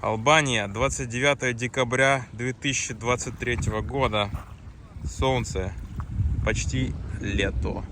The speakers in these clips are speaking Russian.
Албания, 29 декабря 2023 года. Солнце, почти лето.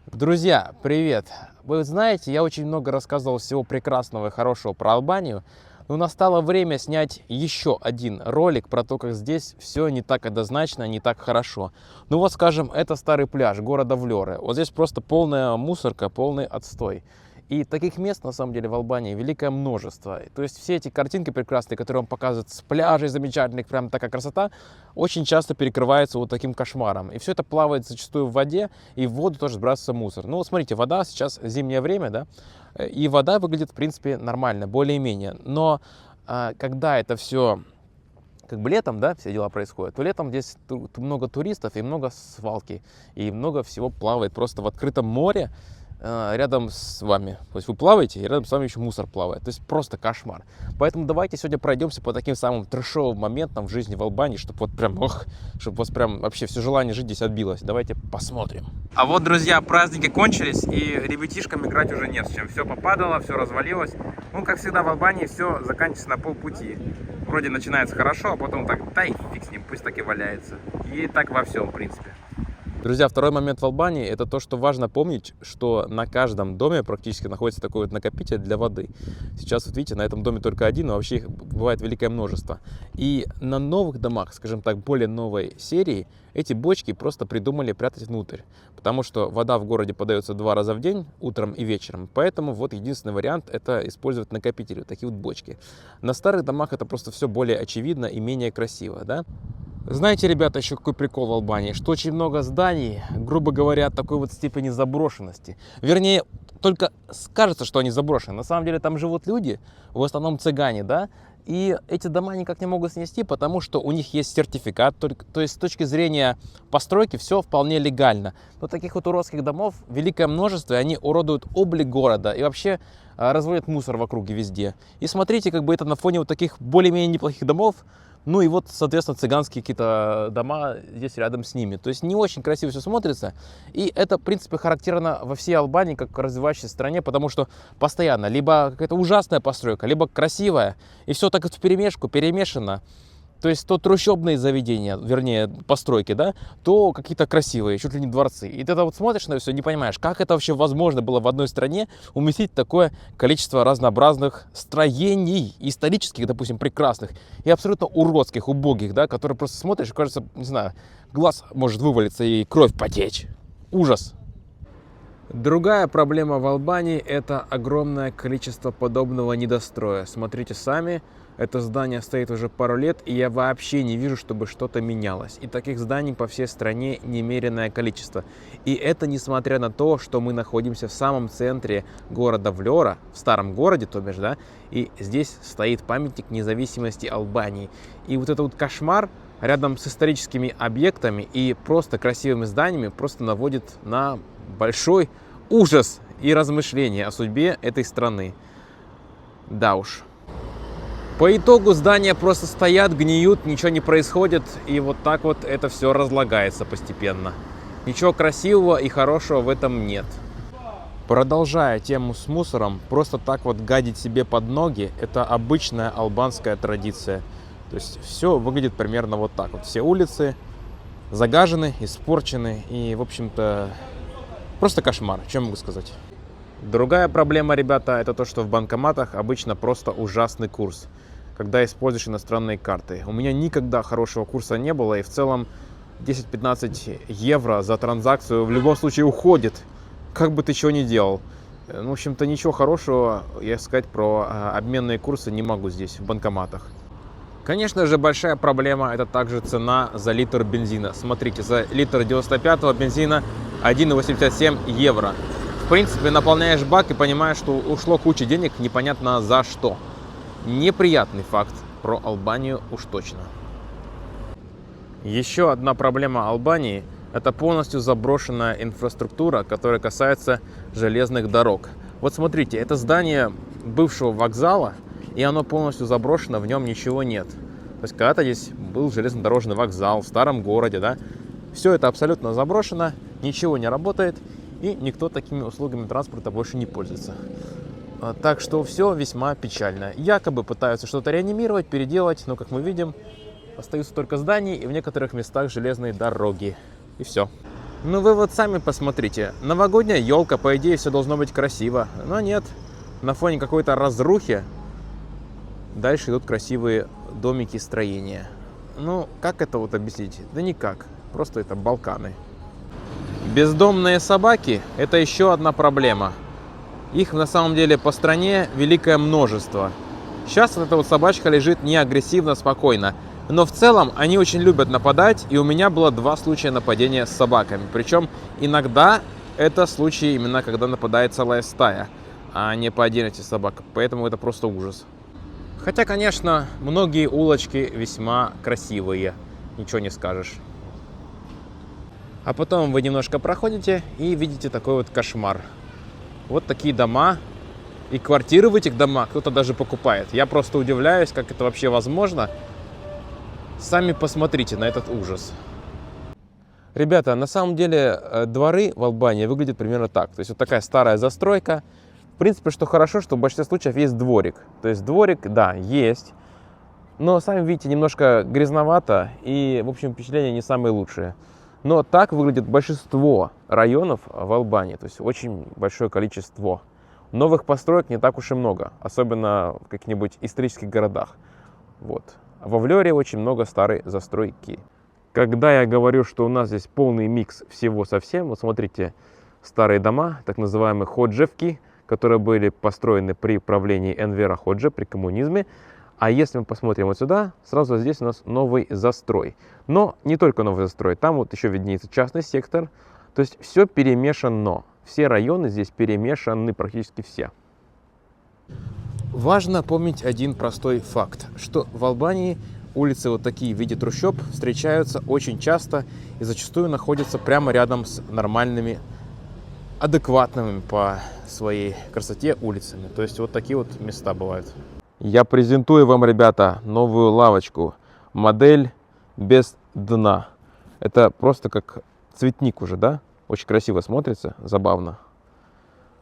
Друзья, привет! Вы знаете, я очень много рассказывал всего прекрасного и хорошего про Албанию, но настало время снять еще один ролик про то, как здесь все не так однозначно, не так хорошо. Ну вот, скажем, это старый пляж города Влёры. Вот здесь просто полная мусорка, полный отстой. И таких мест, на самом деле, в Албании великое множество. То есть все эти картинки прекрасные, которые вам показывают с пляжей замечательных, прям такая красота, очень часто перекрывается вот таким кошмаром. И все это плавает зачастую в воде, и в воду тоже сбрасывается мусор. Ну вот смотрите, вода сейчас зимнее время, да, и вода выглядит, в принципе, нормально, более-менее. Но когда это все как бы летом, да, все дела происходят, то летом здесь много туристов и много свалки, и много всего плавает просто в открытом море, рядом с вами. То есть вы плаваете, и рядом с вами еще мусор плавает. То есть просто кошмар. Поэтому давайте сегодня пройдемся по таким самым трэшовым моментам в жизни в Албании, чтобы вот прям, чтобы у вас прям вообще все желание жить здесь отбилось. Давайте посмотрим. А вот, друзья, праздники кончились, и ребятишкам играть уже нет с чем. Все попадало, все развалилось. Ну, как всегда в Албании, все заканчивается на полпути. Вроде начинается хорошо, а потом так, да и фиг с ним, пусть так и валяется. И так во всем, в принципе. Друзья, второй момент в Албании – это то, что важно помнить, что на каждом доме практически находится такой вот накопитель для воды. Сейчас, вот видите, на этом доме только один, но вообще их бывает великое множество. И на новых домах, скажем так, более новой серии, эти бочки просто придумали прятать внутрь. Потому что вода в городе подается 2 раза в день, утром и вечером. Поэтому вот единственный вариант – это использовать накопители, вот такие вот бочки. На старых домах это просто все более очевидно и менее красиво, да? Знаете, ребята, еще какой прикол в Албании, что очень много зданий, грубо говоря, такой вот степени заброшенности. Вернее, только кажется, что они заброшены. На самом деле там живут люди, в основном цыгане, да, и эти дома никак не могут снести, потому что у них есть сертификат, то есть с точки зрения постройки все вполне легально. Но таких вот уродских домов великое множество, и они уродуют облик города и вообще разводят мусор в округе везде. И смотрите, как бы это на фоне вот таких более-менее неплохих домов. Ну и вот, соответственно, цыганские какие-то дома здесь рядом с ними. То есть не очень красиво все смотрится. И это, в принципе, характерно во всей Албании, как в развивающейся стране, потому что постоянно либо какая-то ужасная постройка, либо красивая. И все так вперемешку, перемешано. То есть то трущобные заведения, вернее, постройки, да, то какие-то красивые, чуть ли не дворцы. И ты это вот смотришь на все, не понимаешь, как это вообще возможно было в одной стране уместить такое количество разнообразных строений, исторических, допустим, прекрасных, и абсолютно уродских, убогих, да, которые просто смотришь, кажется, не знаю, глаз может вывалиться и кровь потечь. Ужас. Другая проблема в Албании – это огромное количество подобного недостроя. Смотрите сами, это здание стоит уже пару лет, и я вообще не вижу, чтобы что-то менялось. И таких зданий по всей стране немереное количество. И это несмотря на то, что мы находимся в самом центре города Влёра, в старом городе, то бишь, да, и здесь стоит памятник независимости Албании. И вот этот вот кошмар рядом с историческими объектами и просто красивыми зданиями просто наводит на большой ужас и размышления о судьбе этой страны. Да уж. По итогу здания просто стоят, гниют, ничего не происходит, и вот так вот это все разлагается постепенно. Ничего красивого и хорошего в этом нет. Продолжая тему с мусором, просто так вот гадить себе под ноги – это обычная албанская традиция. То есть все выглядит примерно вот так вот. Все улицы загажены, испорчены и, в общем-то, просто кошмар, что могу сказать. Другая проблема, ребята, это то, что в банкоматах обычно просто ужасный курс, когда используешь иностранные карты. У меня никогда хорошего курса не было, и в целом 10-15 евро за транзакцию в любом случае уходит, как бы ты чего ни делал. Ну, в общем-то, ничего хорошего я сказать про обменные курсы не могу здесь, в банкоматах. Конечно же, большая проблема – это также цена за литр бензина. Смотрите, за литр 95-го бензина 1,87 евро. В принципе, наполняешь бак и понимаешь, что ушло куча денег, непонятно за что. Неприятный факт про Албанию уж точно. Еще одна проблема Албании – это полностью заброшенная инфраструктура, которая касается железных дорог. Вот смотрите, это здание бывшего вокзала, и оно полностью заброшено, в нем ничего нет. То есть когда-то здесь был железнодорожный вокзал в старом городе, да? Все это абсолютно заброшено, ничего не работает, и никто такими услугами транспорта больше не пользуется. Так что все весьма печально. Якобы пытаются что-то реанимировать, переделать, но, как мы видим, остаются только здания и в некоторых местах железные дороги. И все. Ну вы вот сами посмотрите. Новогодняя елка, по идее, все должно быть красиво. Но нет. На фоне какой-то разрухи дальше идут красивые домики, строения. Ну, как это вот объяснить? Да никак. Просто это Балканы. Бездомные собаки – это еще одна проблема. Их на самом деле по стране великое множество. Сейчас вот эта вот собачка лежит не агрессивно, спокойно. Но в целом они очень любят нападать. И у меня было 2 случая нападения с собаками. Причем иногда это случаи именно когда нападает целая стая, а не по отдельности собак. Поэтому это просто ужас. Хотя, конечно, многие улочки весьма красивые. Ничего не скажешь. А потом вы немножко проходите и видите такой вот кошмар. Вот такие дома. И квартиры в этих домах кто-то даже покупает. Я просто удивляюсь, как это вообще возможно. Сами посмотрите на этот ужас. Ребята, на самом деле дворы в Албании выглядят примерно так. То есть вот такая старая застройка. В принципе, что хорошо, что в большинстве случаев есть дворик. То есть дворик, да, есть. Но, сами видите, немножко грязновато. И, в общем, впечатления не самые лучшие. Но так выглядит большинство районов в Албании. То есть очень большое количество. Новых построек не так уж и много. Особенно в каких-нибудь исторических городах. Вот. А во Влёре очень много старой застройки. Когда я говорю, что у нас здесь полный микс всего совсем, вот смотрите, старые дома, так называемые ходжевки, которые были построены при правлении Энвера Ходжа, при коммунизме. А если мы посмотрим вот сюда, сразу здесь у нас новый застрой. Но не только новый застрой, там вот еще виднеется частный сектор. То есть все перемешано. Все районы здесь перемешаны, практически все. Важно помнить один простой факт, что в Албании улицы вот такие в виде трущоб встречаются очень часто и зачастую находятся прямо рядом с нормальными, адекватными по своей красоте улицами. То есть вот такие вот места бывают. Я презентую вам, ребята, новую лавочку. Модель без дна. Это просто как цветник уже, да? Очень красиво смотрится, забавно.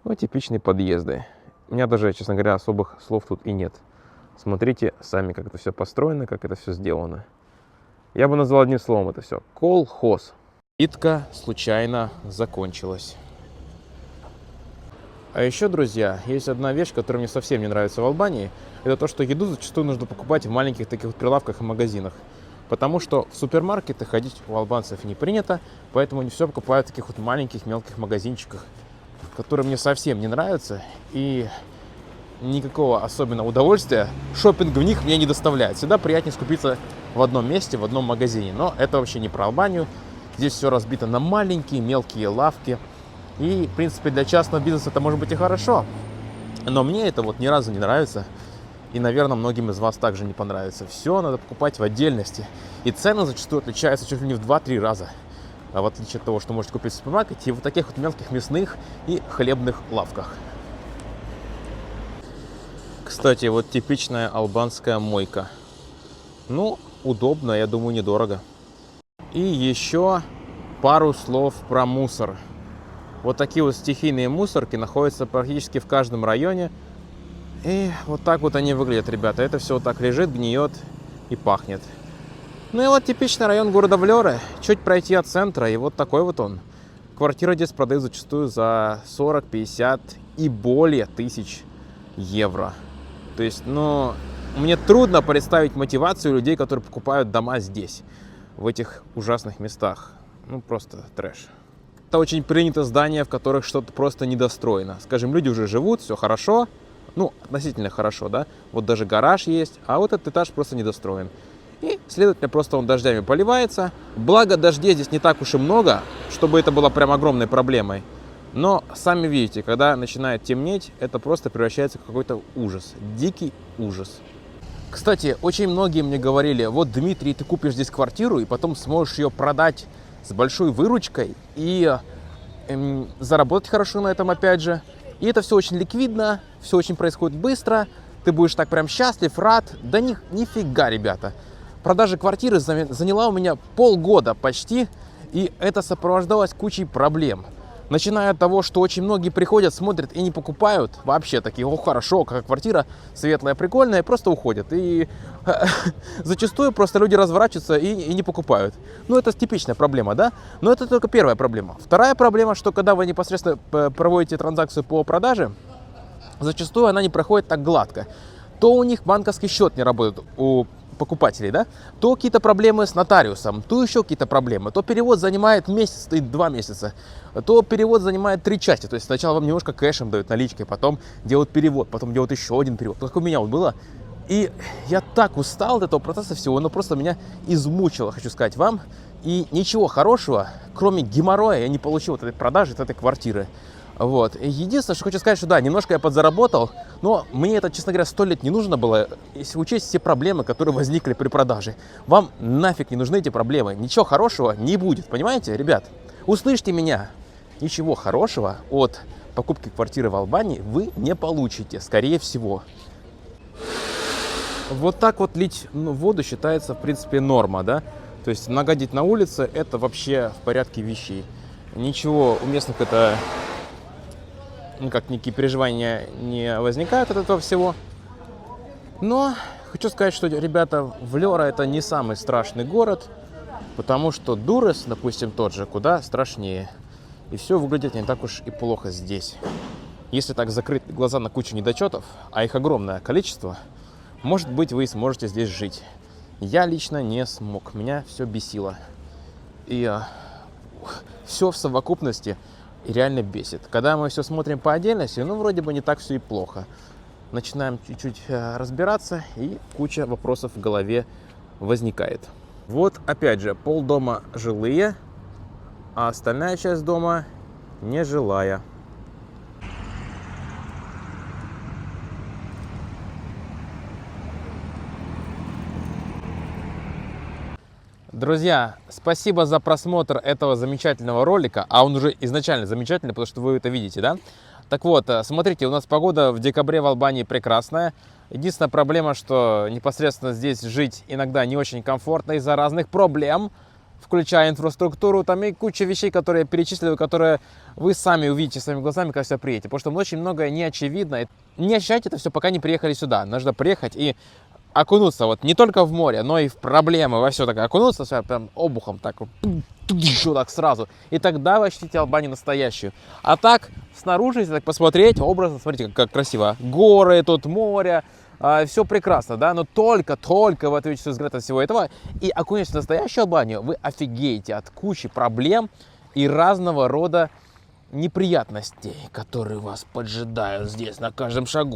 Ну, типичные подъезды. У меня даже, честно говоря, особых слов тут и нет. Смотрите сами, как это все построено, как это все сделано. Я бы назвал одним словом это все. Колхоз. Битка случайно закончилась. А еще, друзья, есть одна вещь, которая мне совсем не нравится в Албании. Это то, что еду зачастую нужно покупать в маленьких таких вот прилавках и магазинах. Потому что в супермаркеты ходить у албанцев не принято, поэтому они все покупают в таких вот маленьких мелких магазинчиках, которые мне совсем не нравятся. И никакого особенного удовольствия шопинг в них мне не доставляет. Всегда приятнее скупиться в одном месте, в одном магазине. Но это вообще не про Албанию. Здесь все разбито на маленькие, мелкие лавки. И, в принципе, для частного бизнеса это может быть и хорошо. Но мне это вот ни разу не нравится. И, наверное, многим из вас также не понравится. Все надо покупать в отдельности. И цены зачастую отличаются чуть ли не в 2-3 раза. А в отличие от того, что можете купить в супермаркете, в таких вот мелких мясных и хлебных лавках. Кстати, вот типичная албанская мойка. Ну, удобно, я думаю, недорого. И еще пару слов про мусор. Вот такие вот стихийные мусорки находятся практически в каждом районе. И вот так вот они выглядят, ребята. Это все вот так лежит, гниет и пахнет. Ну и вот типичный район города Влёры. Чуть пройти от центра, и вот такой вот он. Квартиры здесь продают зачастую за 40, 50 и более тысяч евро. То есть, ну, мне трудно представить мотивацию людей, которые покупают дома здесь, в этих ужасных местах. Ну, просто трэш. Это очень принято здания, в которых что-то просто недостроено. Скажем, люди уже живут, все хорошо. Ну, относительно хорошо, да. Вот даже гараж есть, а вот этот этаж просто недостроен. И, следовательно, просто он дождями поливается. Благо, дождей здесь не так уж и много, чтобы это было прям огромной проблемой. Но, сами видите, когда начинает темнеть, это просто превращается в какой-то ужас. Дикий ужас. Кстати, очень многие мне говорили: вот, Дмитрий, ты купишь здесь квартиру и потом сможешь ее продать с большой выручкой и заработать хорошо на этом опять же. И это все очень ликвидно, все очень происходит быстро, ты будешь так прям счастлив, рад. Да нифига, ребята. Продажа квартиры заняла у меня полгода почти, и это сопровождалось кучей проблем. Начиная от того, что очень многие приходят, смотрят и не покупают, вообще такие, о, хорошо, какая квартира светлая, прикольная, и просто уходят. И зачастую просто люди разворачиваются и не покупают. Ну, это типичная проблема, да? Но это только первая проблема. Вторая проблема, что когда вы непосредственно проводите транзакцию по продаже, зачастую она не проходит так гладко. То у них банковский счет не работает у покупателей, да, то какие-то проблемы с нотариусом, то еще какие-то проблемы, то перевод занимает месяц и 2 месяца, то перевод занимает 3 части, то есть сначала вам немножко кэшем дают наличкой, потом делают перевод, потом делают еще один перевод, как у меня вот было. И я так устал от этого процесса всего, оно просто меня измучило, хочу сказать вам, и ничего хорошего, кроме геморроя, я не получил от этой продажи, от этой квартиры. Вот. Единственное, что хочу сказать, что да, немножко я подзаработал, но мне это, честно говоря, 100 лет не нужно было, если учесть все проблемы, которые возникли при продаже. Вам нафиг не нужны эти проблемы, ничего хорошего не будет, понимаете, ребят? Услышьте меня, ничего хорошего от покупки квартиры в Албании вы не получите, скорее всего. Вот так вот лить воду считается, в принципе, норма, да? То есть нагадить на улице – это вообще в порядке вещей. Ничего у местных это... никак никакие переживания не возникают от этого всего. Но хочу сказать, что, ребята, Влёра это не самый страшный город, потому что Дуррес, допустим, тот же, куда страшнее. И все выглядит не так уж и плохо здесь. Если так закрыть глаза на кучу недочетов, а их огромное количество, может быть, вы сможете здесь жить. Я лично не смог, меня все бесило. И все в совокупности и реально бесит. Когда мы все смотрим по отдельности, ну, вроде бы не так все и плохо. Начинаем чуть-чуть разбираться, и куча вопросов в голове возникает. Вот, опять же, полдома жилые, а остальная часть дома нежилая. Друзья, спасибо за просмотр этого замечательного ролика, а он уже изначально замечательный, потому что вы это видите, да? Так вот, смотрите, у нас погода в декабре в Албании прекрасная. Единственная проблема, что непосредственно здесь жить иногда не очень комфортно из-за разных проблем, включая инфраструктуру, там и куча вещей, которые я перечислил, которые вы сами увидите своими глазами, когда сюда приедете, потому что очень многое не очевидно. Не ощущайте это все, пока не приехали сюда. Нужно приехать и окунуться вот не только в море, но и в проблемы, во все такое. Окунуться все прям обухом так вот так сразу. И тогда вы ощутите Албанию настоящую. А так, снаружи, если так посмотреть, образно, смотрите, как красиво. Горы, тут море, все прекрасно, да, но только вы ответите взгляд от всего этого и окунетесь в настоящую Албанию, вы офигеете от кучи проблем и разного рода неприятностей, которые вас поджидают здесь на каждом шагу.